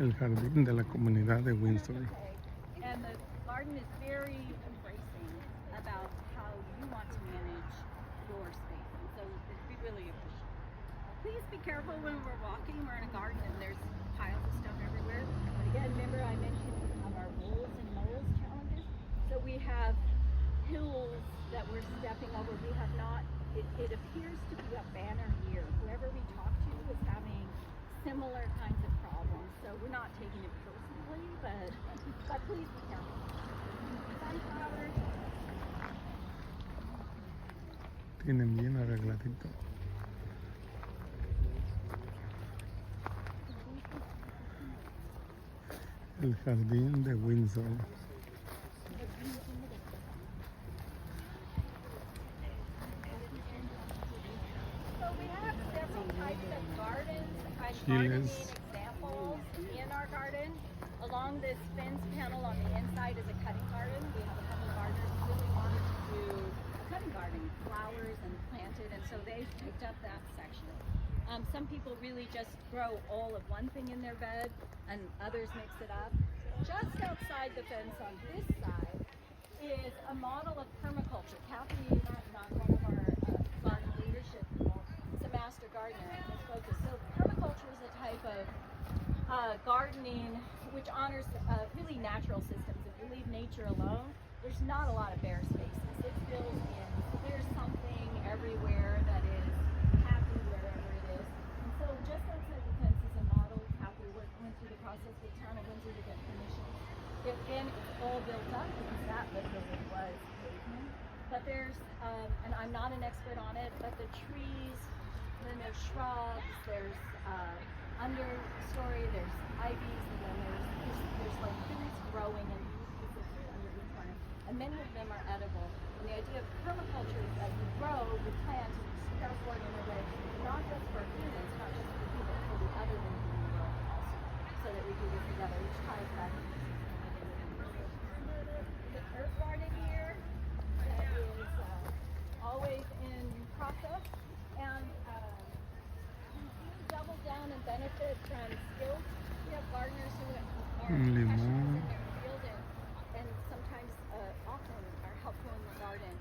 el jardín de la comunidad de Windsor. And the garden is very embracing about how you want to manage your space. And so we really appreciate it. Please be careful when we're walking. We're in a garden and there's piles of stuff everywhere. But again, remember I mentioned our moles and moles challenges. So we have hills that we're stepping over. We have not, it appears to be a banner year. Whoever we talk to is having similar kinds of problems. So we're not taking it personally, but please be careful. Sunflowers. Tienen bien arregladito. El jardín de Windsor. So we have several types of gardens, Chiles. examples in our garden. Along this fence panel on the inside is a cutting garden. We have a couple of gardeners who really wanted to do a cutting garden, flowers and planted, and so they picked up that section. Some people really just grow all of one thing in their bed, and others mix it up. Just outside the fence on this side is a model of permaculture. Kathy, not one of our garden leadership people, is a master gardener and his focus. So permaculture is a type of gardening which honors really natural systems. If you leave nature alone, there's not a lot of bare spaces. It's built in. So there's something everywhere that is happy wherever it is. And so just outside the fence is a model. Kathy went through the process with town of Windsor to get permission. Again, it's all built up because that literally was pavement. But there's, and I'm not an expert on it, but the trees, then there's shrubs, there's understory, there's ivies, and then there's like things growing and specifically under each one. And many of them are edible. And the idea of permaculture is that you grow, you plant, and you care for it in a way, not just for humans, not just for people, but for the other than human world also. So that we do this together, which ties back to the earth garden here that is always in process, and double down and benefit from skills. We have gardeners who are professionals in their field and sometimes often are helpful in the garden.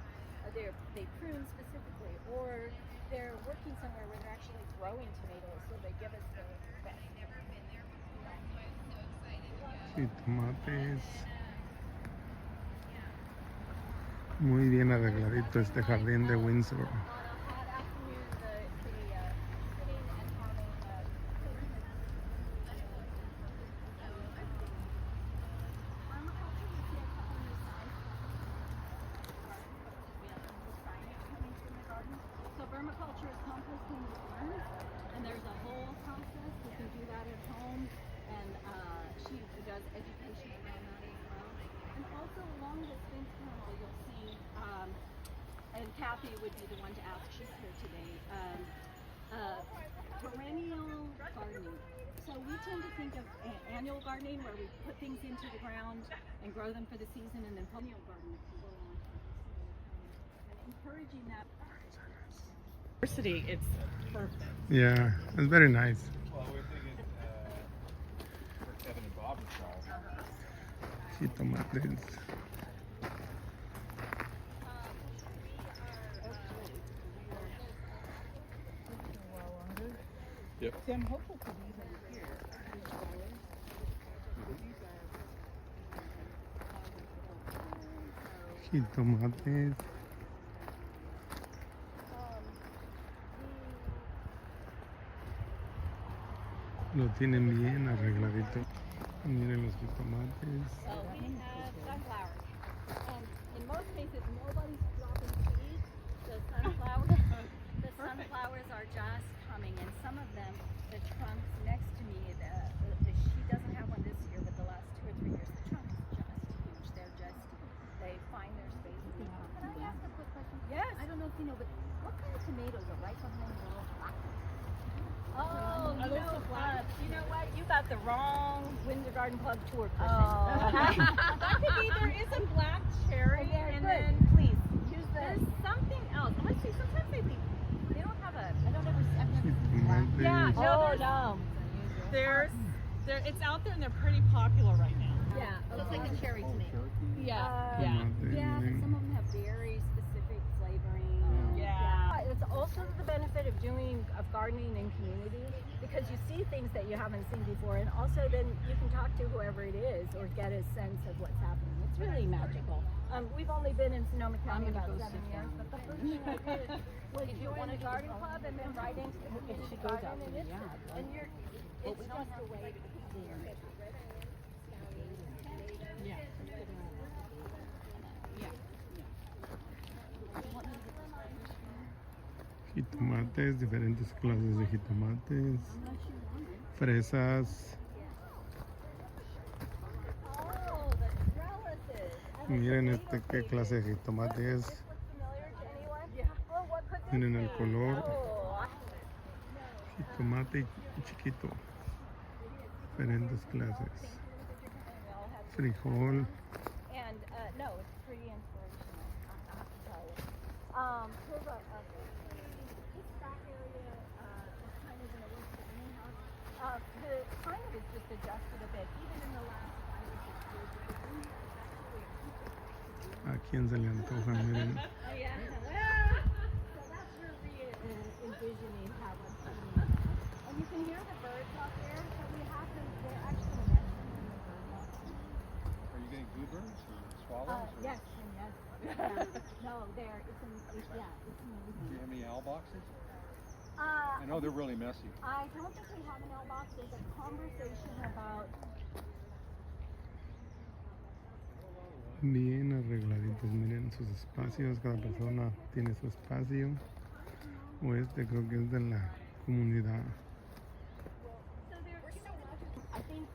They prune specifically, or they're working somewhere where they're actually growing tomatoes, so they give us the best. Sí, tomates. Muy bien arregladito este jardín de Windsor. Permaculture is composting the worms, and there's a whole process. You can do that at home, and she does education around that as well. And also along this fence panel, you'll see, and Kathy would be the one to ask, she's here today, perennial gardening. So we tend to think of annual gardening, where we put things into the ground and grow them for the season, and then perennial gardening can go on. And encouraging that. It's perfect. Yeah, it's very nice. Well, we're thinking for Kevin and Bob to try. Sí, tomates. Yep. See, I'm hopeful for these over here. Sí, tomates. Lo tienen bien arregladito. Miren los jitomates. So we have sunflowers. And in most cases, nobody's dropping seeds. The sunflowers are just coming. And some of them, the trunks next to me, she doesn't have one this year, but the last 2 or 3 years, the trunk is just huge. They find their space. Can I ask a quick question? Yes. I don't know if you know, but what kind of tomatoes are right behind the little black ones? Oh, you know what? You got the wrong Windsor Garden Club tour person. That could be, there is a black cherry, and then please use there's something else. Let's see, sometimes they don't have a, I've never seen black. Jitomates. Yeah, no, there's It's out there and they're pretty popular right now. Yeah. So it's like a cherry tomato. Yeah. Tomate, Yeah, but miren. some of them have very specific flavoring. Yeah. It's also the benefit of gardening in community, because you see things that you haven't seen before, and also then you can talk to whoever it is or get a sense of what's happening. It's really magical. We've only been in Sonoma County about 7 years, but the first thing I did was join the garden club and then right into the community garden, and it's just a way to keep it. Yeah. Jitomates, diferentes clases de jitomates, fresas. Oh, the trellises. Miren este qué clase de jitomate es. Look familiar to anyone? Yeah. Oh, what could this Miren el be? color. Oh, Jitomate chiquito. Diferentes clases. they all have Frijol. And no, it's pretty inspirational, I have to tell you. Here's this back area is kind of in a West Virginia house. The climate is just adjusted a bit, even in the last 5 or 6 years. Because we have actually ¿A quién se le antoja? Miren. Oh, yeah. So that's where we envisioning how I'm seeing it. And you can hear the birds out there. So we have them. They're actually nesting in the bird box. Are you getting bluebirds or swallows? or- Yes and yes. No, it's amazing. Do you have any owl boxes? Uh, I know they're really messy. I don't think we have an mailbox. There's a conversation about. Bien arregladitos, miren sus espacios, cada persona tiene su espacio. O este creo que es de la comunidad. So I think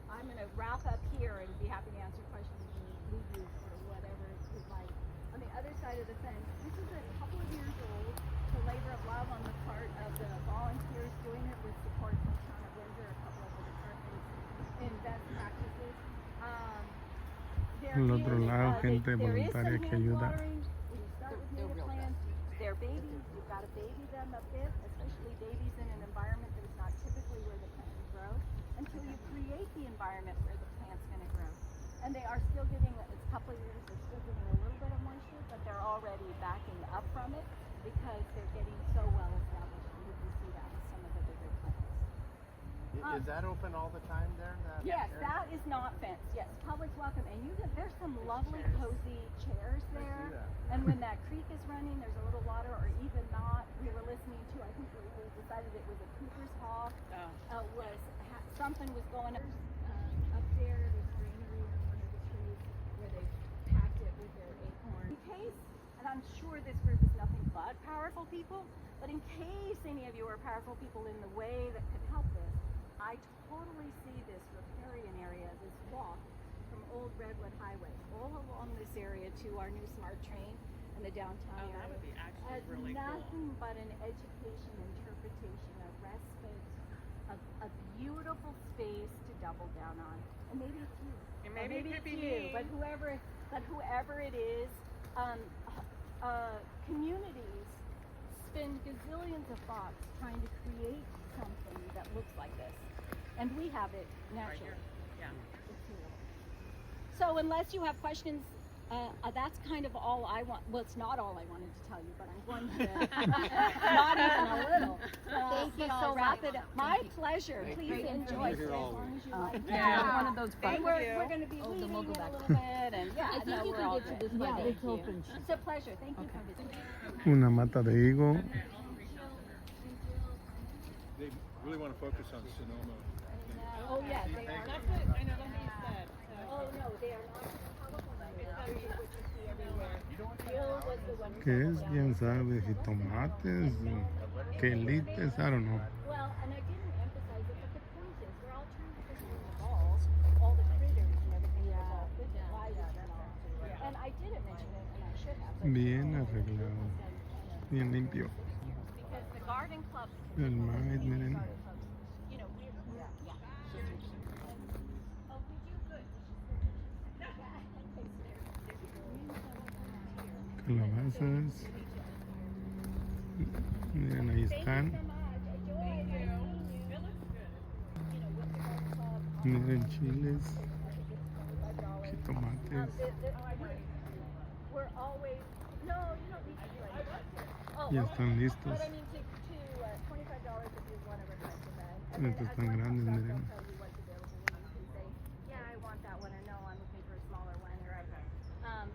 I'm going to wrap up here and be happy to answer questions and leave you for whatever you'd like. On the other side of the fence, this is a couple of years old. It's a labor of love on the part of the volunteers doing it with support from the town of Windsor, a couple of the departments in best practices. Al otro lado, gente there is voluntaria some que hand ayuda. watering. When you start with native plants, they're babies. You've got to baby them a bit, especially babies in an environment that is not typically where the plant would grow, until you create the environment where the plant's going to grow. And they are still getting, it's a couple of years, they're still getting a little bit of moisture, but they're already backing up from it because they're getting so well established. And you can see that with some of the bigger plants. Is that open all the time there? Yes, that is not fenced. Yes, public's welcome. And there's some lovely cozy chairs there. And when that creek is running, there's a little water, or even not. We were listening to, I think we decided it was a Cooper's hawk. Something was going up there. There's greenery on one of the trees where they packed it with their acorn. In case, and I'm sure this group is nothing but powerful people, but in case any of you are powerful people in the way that could help this, I totally see this riparian area, this walk from Old Redwood Highway, all along this area to our new SMART train and the downtown area. That would be actually as really cool. nothing but an education, interpretation, a respite, a beautiful space to double down on. And maybe it's you. And Or maybe it could it's be you, me. but whoever it is, communities spend gazillions of thoughts trying to create something that looks like this. And we have it naturally. here. Yeah. It's here. So unless you have questions, that's kind of all I want. Well, it's not all I wanted to tell you, but I'm going to, not even a little. Thank you I'll so wrap much. it up. My pleasure. Please enjoy You're as all- long as you like. Yeah. One of those Thank we're you. going to be leaving we'll go in a back. little bit. And yeah, I think you we're can all get to good. this by then. It's open. It's a pleasure. Thank you for visiting. Una mata de higo. They really want to focus on Sonoma. Oh, yeah, they are. That's what I know that's what you said. Oh, no, they are not just California, which you see everywhere. Bill was the one who ¿Qué es? settled down. ¿Quién sabe? ¿Jitomates? ¿Quelites? I don't know. Well, and I didn't emphasize it, but the point is, we're all trying to figure evolve, all the critters and everything evolve. This is why we evolved. And I didn't mention it, and I should have. but Bien arreglado. Bien limpio. Because the garden club. El maíz, miren. You know, we're, yeah. Oh, we do good. Calabazas. Miren, ahí están. It looks good. You know, with the garden club, Miren chiles, jitomates. We're always, no, you don't need to do anything. Oh, Ya okay. están listos. But I mean, to $25 if you want to request a bag. And then Estos as están one grandes, comes up, miren. they'll tell you what's available. And you can say, yeah, I want that one, or no, I'm looking for a smaller one, or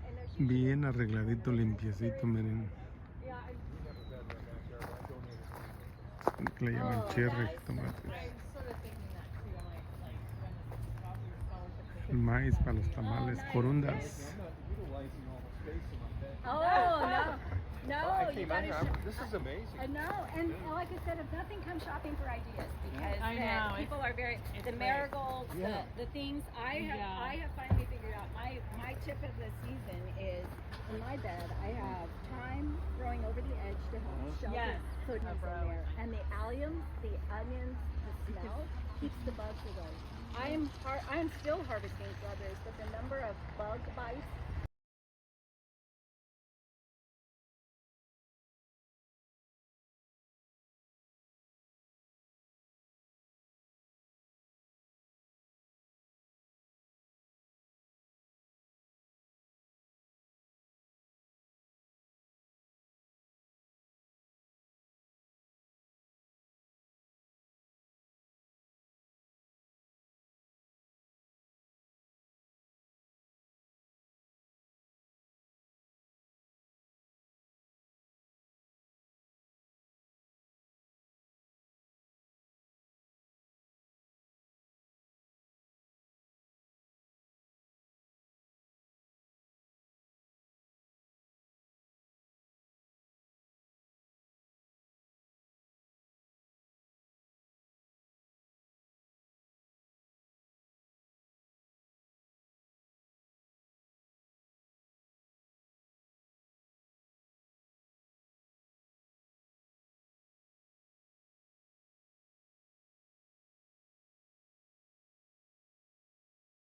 and there's usually Bien arregladito, limpiecito, miren. yeah, Que le llaman Oh, cherry nice. jitomates. I'm sort of thinking that too. I'm like when the strawberry scholarship El maíz para los tamales, nice. corundas. I'm not utilizing all the space in my bed. oh, no, I you came gotta out here. show. This is amazing. I know, and like I said, if nothing, come shopping for ideas because I know, people are very it's the great. marigolds, Yeah. the things. I have finally figured out my tip of the season is in my bed. I have thyme growing over the edge to help shelter Yes. goodness in Umbrella. there, and the alliums, the onions, the smell keeps the bugs away. I'm still harvesting strawberries, but the number of bug bites